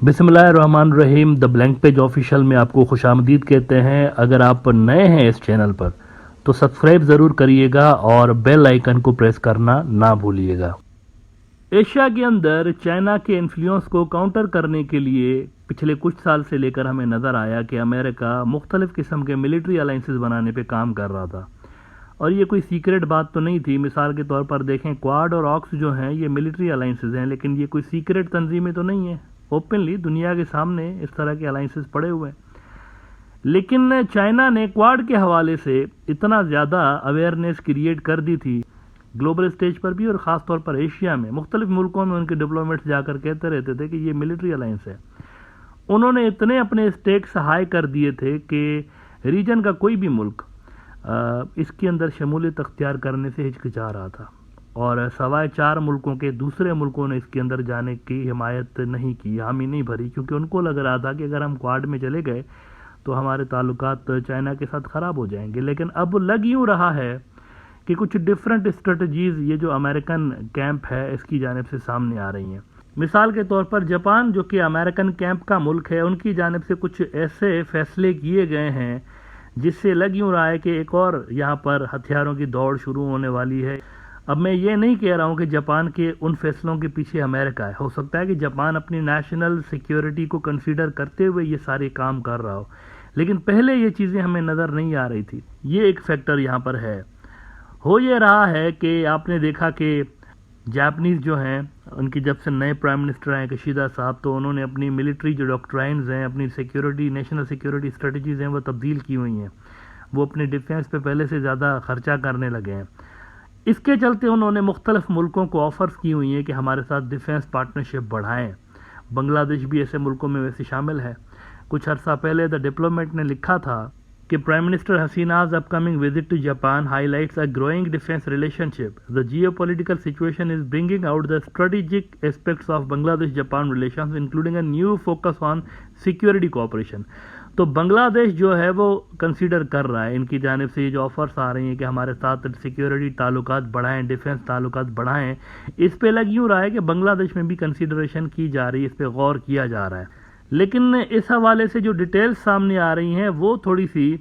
बिस्मिल्लाहिर्रहमानिर्रहीम। The blank page official में आपको खुशामदीद कहते हैं। अगर आप नए हैं इस चैनल पर तो सब्सक्राइब ज़रूर करिएगा और बेल आइकन को प्रेस करना ना भूलिएगा। एशिया के अंदर चाइना के इन्फ्लुएंस को काउंटर करने के लिए पिछले कुछ साल से लेकर हमें नज़र आया कि अमेरिका मुख्तलिफ़ किस्म के मिलिट्री अलाइंसेस बनाने पे काम कर रहा था और ये कोई सीक्रेट बात तो नहीं थी। मिसाल के तौर पर देखें, क्वाड और ऑक्स जो हैं ये मिलिट्री अलाइंसेस हैं, लेकिन ये कोई सीक्रेट तंजीमें तो नहीं है। ओपनली दुनिया के सामने इस तरह के अलाइंसेस पड़े हुए हैं। लेकिन चाइना ने क्वाड के हवाले से इतना ज़्यादा अवेयरनेस क्रिएट कर दी थी ग्लोबल स्टेज पर भी और ख़ास तौर पर एशिया में। मुख्तलिफ मुल्कों में उनके डिप्लोमेट्स जाकर कहते रहते थे कि ये मिलिट्री अलाइंस है। उन्होंने इतने अपने स्टेक्स हाई कर दिए थे कि रीजन का कोई भी मुल्क इसके अंदर शमूलियत अख्तियार करने से हिचकिचा रहा था और सवाए 4 मुल्कों के दूसरे मुल्कों ने इसके अंदर जाने की हिमायत नहीं की, हामी नहीं भरी, क्योंकि उनको लग रहा था कि अगर हम क्वाड में चले गए तो हमारे ताल्लुकात चाइना के साथ ख़राब हो जाएंगे। लेकिन अब लग यूँ रहा है कि कुछ डिफरेंट स्ट्रेटजीज़ ये जो अमेरिकन कैंप है इसकी जानिब से सामने आ रही हैं। मिसाल के तौर पर जापान जो कि अमेरिकन कैंप का मुल्क है, उनकी जानिब से कुछ ऐसे फैसले किए गए हैं जिससे लग यूँ रहा है कि एक और यहाँ पर हथियारों की दौड़ शुरू होने वाली है। अब मैं ये नहीं कह रहा हूँ कि जापान के उन फैसलों के पीछे अमेरिका है। हो सकता है कि जापान अपनी नेशनल सिक्योरिटी को कंसीडर करते हुए ये सारे काम कर रहा हो, लेकिन पहले ये चीज़ें हमें नज़र नहीं आ रही थी। ये एक फैक्टर यहाँ पर है। हो ये रहा है कि आपने देखा कि जापानीज़ जो हैं उनकी जब से नए प्राइम मिनिस्टर हैं किशिदा साहब, तो उन्होंने अपनी मिलिट्री जो डॉक्ट्राइन्स हैं, अपनी सिक्योरिटी नेशनल सिक्योरिटी स्ट्रेटजीज़ हैं वो तब्दील की हुई हैं। वो अपने डिफेंस पे पहले से ज़्यादा खर्चा करने लगे हैं। इसके चलते उन्होंने मुख्तलिफ मुल्कों को ऑफ़र्स की हुई हैं कि हमारे साथ डिफेंस पार्टनरशिप बढ़ाएं। बांग्लादेश भी ऐसे मुल्कों में वैसे शामिल है। कुछ अर्सा पहले द डिप्लोमेट ने लिखा था कि prime minister Hasina's upcoming visit to Japan highlights a growing defence relationship. The geopolitical situation is bringing out the strategic aspects of Bangladesh Japan relations including a new focus on security cooperation. तो बांग्लादेश जो है वो consider कर रहा है, इनकी जानिब से ये जो ऑफर्स आ रही हैं कि हमारे साथ सिक्योरिटी ताल्लुकात बढ़ाएं, डिफेंस ताल्लुकात बढ़ाएं, इस पे लग यूँ रहा है कि बांग्लादेश में भी कंसीडरेशन की जा रही है, इस पे गौर किया जा रहा है। लेकिन इस हवाले से जो डिटेल्स सामने आ रही हैं वो थोड़ी सी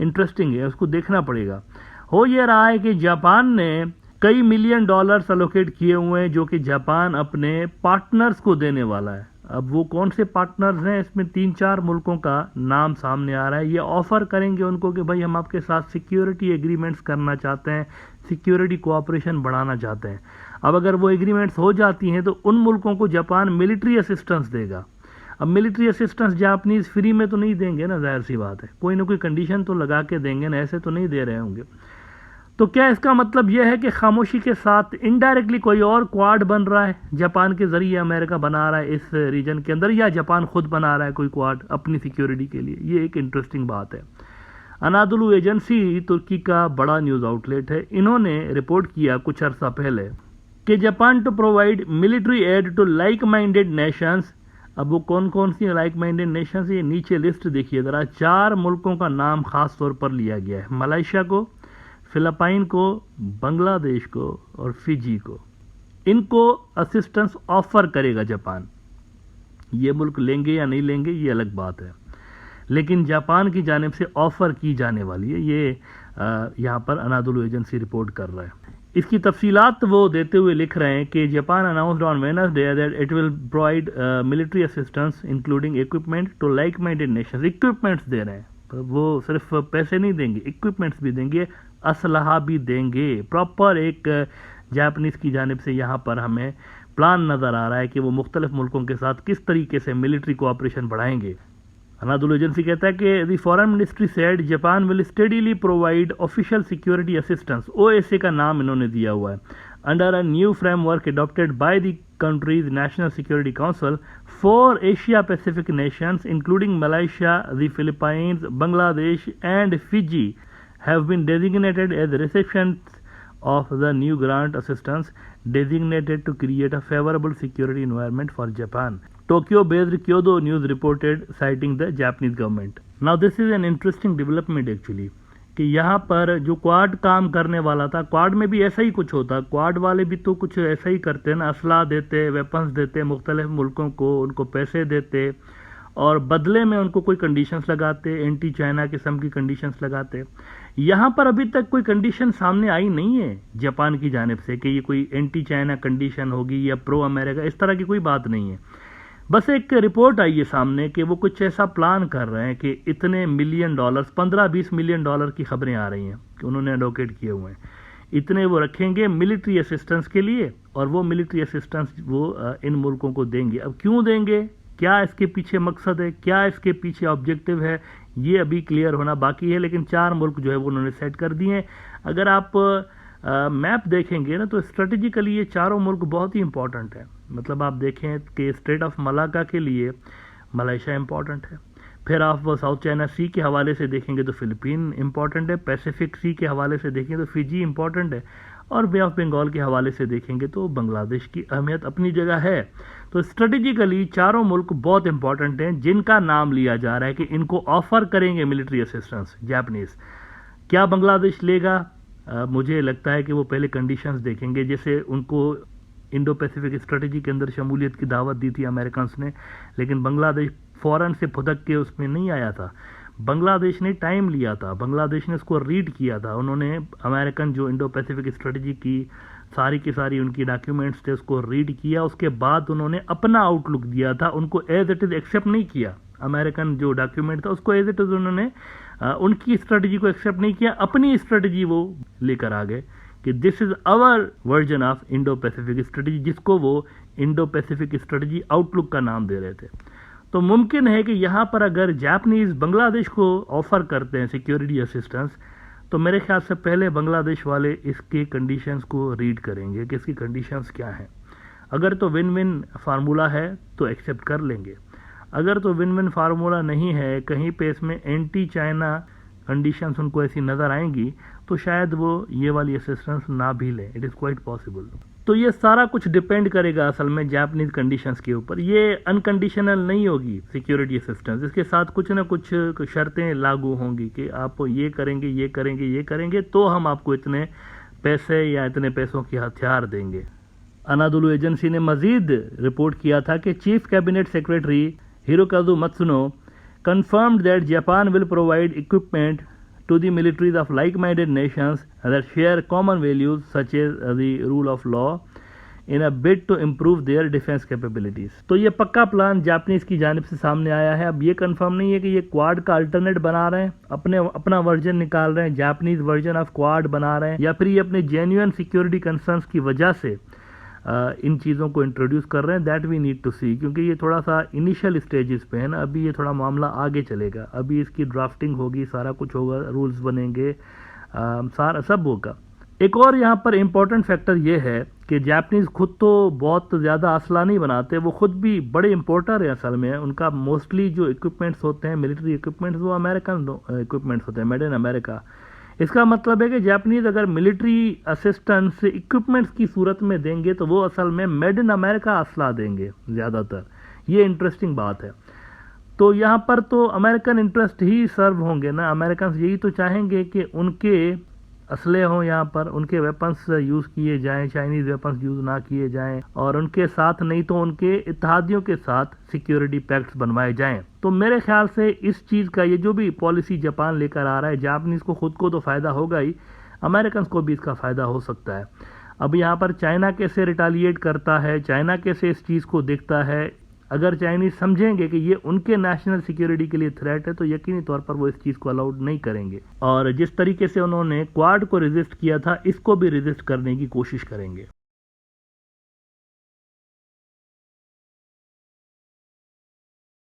इंटरेस्टिंग है, उसको देखना पड़ेगा। हो ये रहा है कि जापान ने कई मिलियन डॉलर्स अलोकेट किए हुए हैं जो कि जापान अपने पार्टनर्स को देने वाला है। अब वो कौन से पार्टनर्स हैं, इसमें 3-4 मुल्कों का नाम सामने आ रहा है। ये ऑफ़र करेंगे उनको कि भाई हम आपके साथ सिक्योरिटी एग्रीमेंट्स करना चाहते हैं, सिक्योरिटी कोऑपरेशन बढ़ाना चाहते हैं। अब अगर वो एग्रीमेंट्स हो जाती हैं तो उन मुल्कों को जापान मिलिट्री असिस्टेंस देगा। अब मिलिट्री असिस्टेंस जापानीज़ फ्री में तो नहीं देंगे ना, जाहिर सी बात है, कोई ना कोई कंडीशन तो लगा के देंगे ना, ऐसे तो नहीं दे रहे होंगे। तो क्या इसका मतलब यह है कि खामोशी के साथ इनडायरेक्टली कोई और क्वाड बन रहा है, जापान के ज़रिए अमेरिका बना रहा है इस रीजन के अंदर, या जापान खुद बना रहा है कोई क्वाड अपनी सिक्योरिटी के लिए? ये एक इंटरेस्टिंग बात है। अनादुलू एजेंसी तुर्की का बड़ा न्यूज़ आउटलेट है, इन्होंने रिपोर्ट किया कुछ अर्सा पहले कि Japan to provide military aid to like minded nations. अब वो कौन कौन सी लाइक माइंडेड नेशंस, ये नीचे लिस्ट देखिए ज़रा। 4 मुल्कों का नाम ख़ास तौर पर लिया गया है, मलेशिया को, फिलिपाइन को, बांग्लादेश को और फिजी को। इनको असिस्टेंस ऑफर करेगा जापान। ये मुल्क लेंगे या नहीं लेंगे ये अलग बात है, लेकिन जापान की जानिब से ऑफर की जाने वाली है। ये यहाँ पर अनादुलू एजेंसी रिपोर्ट कर रहा है। इसकी तफसीलात वो देते हुए लिख रहे हैं कि Japan announced on Wednesday that it will provide military assistance including equipment to like minded nations. Equipments दे रहे हैं, वो सिर्फ पैसे नहीं देंगे, इक्विपमेंट्स भी देंगे, असलहा भी देंगे। प्रॉपर एक जापानीज़ की जानिब से यहाँ पर हमें प्लान नज़र आ रहा है कि वो मुख्तलिफ मुल्कों के साथ किस तरीके से मिलिट्री कोऑपरेशन बढ़ाएंगे। अनादुलू एजेंसी कहता है कि the foreign ministry said Japan will steadily provide official security assistance, OSA का नाम इन्होंने दिया हुआ है, under a new framework adopted by the countries national security council for Asia Pacific Nations including Malaysia, the Philippines, Bangladesh and Fiji have been designated as recipients of the new grant assistance designated to create a favorable security environment for Japan. Tokyo-based Kyodo News reported citing the Japanese government. Now this is an interesting development actually कि यहाँ पर जो quad काम करने वाला था, quad में भी ऐसा ही कुछ होता, क्वाड वाले भी तो कुछ ऐसा ही करते हैं ना, असला देते, वेपन्स देते मुख्तलिफ मुल्कों को, उनको पैसे देते और बदले में उनको कोई कंडीशंस लगाते, एंटी चाइना किस्म की कंडीशंस लगाते। यहाँ पर अभी तक कोई कंडीशन सामने आई नहीं है जापान की जानिब से कि ये कोई एंटी चाइना कंडीशन होगी या प्रो अमेरिका, इस तरह की कोई बात नहीं है। बस एक रिपोर्ट आई है सामने कि वो कुछ ऐसा प्लान कर रहे हैं कि इतने मिलियन डॉलर्स, 15-20 मिलियन डॉलर की खबरें आ रही हैं कि उन्होंने एलोकेट किए हुए हैं, इतने वो रखेंगे मिलिट्री असिस्टेंस के लिए, और वो मिलिट्री असिस्टेंस वो इन मुल्कों को देंगे। अब क्यों देंगे, क्या इसके पीछे मकसद है, क्या इसके पीछे ऑब्जेक्टिव है, ये अभी क्लियर होना बाकी है। लेकिन 4 मुल्क जो है वो उन्होंने सेट कर दिए हैं। अगर आप मैप देखेंगे ना तो स्ट्रेटेजिकली ये चारों मुल्क बहुत ही इंपॉर्टेंट है। मतलब आप देखें कि स्ट्रेट ऑफ मलाका के लिए मलेशिया इंपॉर्टेंट है, फिर आप साउथ चाइना सी के हवाले से देखेंगे तो फिलीपीन इंपॉर्टेंट है, पैसिफिक सी के हवाले से देखेंगे तो फिजी इंपॉर्टेंट है, और बे ऑफ बंगाल के हवाले से देखेंगे तो बांग्लादेश की अहमियत अपनी जगह है। तो स्ट्रेटेजिकली चारों मुल्क बहुत इंपॉर्टेंट हैं जिनका नाम लिया जा रहा है कि इनको ऑफर करेंगे मिलिट्री असिस्टेंस जापानीज। क्या बांग्लादेश लेगा? मुझे लगता है कि वो पहले कंडीशंस देखेंगे। जैसे उनको इंडो पैसिफिक स्ट्रेटेजी के अंदर शमूलियत की दावत दी थी अमेरिकन ने, लेकिन बांग्लादेश फौरन से फुदक के उसमें नहीं आया था। बांग्लादेश ने टाइम लिया था, बांग्लादेश ने उसको रीड किया था। उन्होंने अमेरिकन जो इंडो पैसिफिक स्ट्रेटेजी की सारी की सारी उनकी डॉक्यूमेंट्स थे उसको रीड किया, उसके बाद उन्होंने अपना आउटलुक दिया था। उनको एज इट इज एक्सेप्ट नहीं किया, अमेरिकन जो डॉक्यूमेंट था उसको एज इट इज उन्होंने उनकी स्ट्रेटेजी को एक्सेप्ट नहीं किया, अपनी स्ट्रेटेजी वो लेकर आ गए कि this is our version of Indo Pacific strategy, जिसको वो इंडो पैसिफिक स्ट्रेटेजी आउटलुक का नाम दे रहे थे। तो मुमकिन है कि यहाँ पर अगर जापानीज बांग्लादेश को ऑफर करते हैं सिक्योरिटी असिस्टेंस, तो मेरे ख्याल से पहले बांग्लादेश वाले इसके कंडीशंस को रीड करेंगे कि इसकी कंडीशंस क्या हैं। अगर तो विन विन फार्मूला है तो एक्सेप्ट कर लेंगे, अगर तो विन विन फार्मूला नहीं है, कहीं पे इसमें एंटी चाइना कंडीशंस उनको ऐसी नज़र आएंगी, तो शायद वो ये वाली असिस्टेंस ना भी लें। It is quite possible. तो ये सारा कुछ डिपेंड करेगा असल में जापानीज कंडीशंस के ऊपर। ये अनकंडीशनल नहीं होगी सिक्योरिटी असिस्टेंस, इसके साथ कुछ ना कुछ शर्तें लागू होंगी कि आप ये करेंगे, ये करेंगे, ये करेंगे तो हम आपको इतने पैसे या इतने पैसों के हथियार देंगे। अनादोलू एजेंसी ने मजीद रिपोर्ट किया था कि chief cabinet secretary Hirokazu Matsuno confirmed that Japan will provide equipment to the militaries of like-minded nations that share common values such as the rule of law in a bid to improve their defense capabilities। तो ये पक्का plan Japanese की जानिब से सामने आया है। अब ये कंफर्म नहीं है कि ये क्वाड का अल्टरनेट बना रहे हैं, अपना वर्जन निकाल रहे हैं, जापानीज वर्जन ऑफ क्वाड बना रहे हैं, या फिर ये अपने जेन्युइन सिक्योरिटी कंसर्न्स की वजह से इन चीज़ों को इंट्रोड्यूस कर रहे हैं। दैट वी नीड टू सी, क्योंकि ये थोड़ा सा इनिशियल स्टेजेस पे है ना, अभी ये थोड़ा मामला आगे चलेगा, अभी इसकी ड्राफ्टिंग होगी, सारा कुछ होगा, रूल्स बनेंगे, सारा सब होगा। एक और यहाँ पर इम्पोर्टेंट फैक्टर ये है कि जापानीज खुद तो बहुत ज़्यादा असला नहीं बनाते, वो खुद भी बड़े इम्पोर्टर हैं असल में। उनका मोस्टली जो इक्विपमेंट्स होते हैं, मिलिट्री इक्विपमेंट्स, वो अमेरिकन इक्विपमेंट्स होते हैं, मेड इन अमेरिका। इसका मतलब है कि जापानीज अगर मिलिट्री असिस्टेंस इक्विपमेंट्स की सूरत में देंगे तो वो असल में मेड इन अमेरिका असला देंगे ज़्यादातर। ये इंटरेस्टिंग बात है। तो यहाँ पर तो अमेरिकन इंटरेस्ट ही सर्व होंगे ना, अमेरिकन यही तो चाहेंगे कि उनके असले हों, यहाँ पर उनके वेपन्स यूज़ किए जाएं, चाइनीज़ वेपन्स यूज़ ना किए जाएं, और उनके साथ नहीं तो उनके इत्तेहादियों के साथ सिक्योरिटी पैक्ट्स बनवाए जाएं। तो मेरे ख्याल से इस चीज़ का, ये जो भी पॉलिसी जापान लेकर आ रहा है, जापानीज़ को खुद को तो फ़ायदा होगा ही, अमेरिकन को भी इसका फ़ायदा हो सकता है। अब यहाँ पर चाइना कैसे रिटालिएट करता है, चाइना कैसे इस चीज़ को देखता है, अगर चाइनीज समझेंगे कि ये उनके नेशनल सिक्योरिटी के लिए थ्रेट है तो यकीनी तौर पर वो इस चीज़ को अलाउड नहीं करेंगे, और जिस तरीके से उन्होंने क्वाड को रेजिस्ट किया था, इसको भी रेजिस्ट करने की कोशिश करेंगे।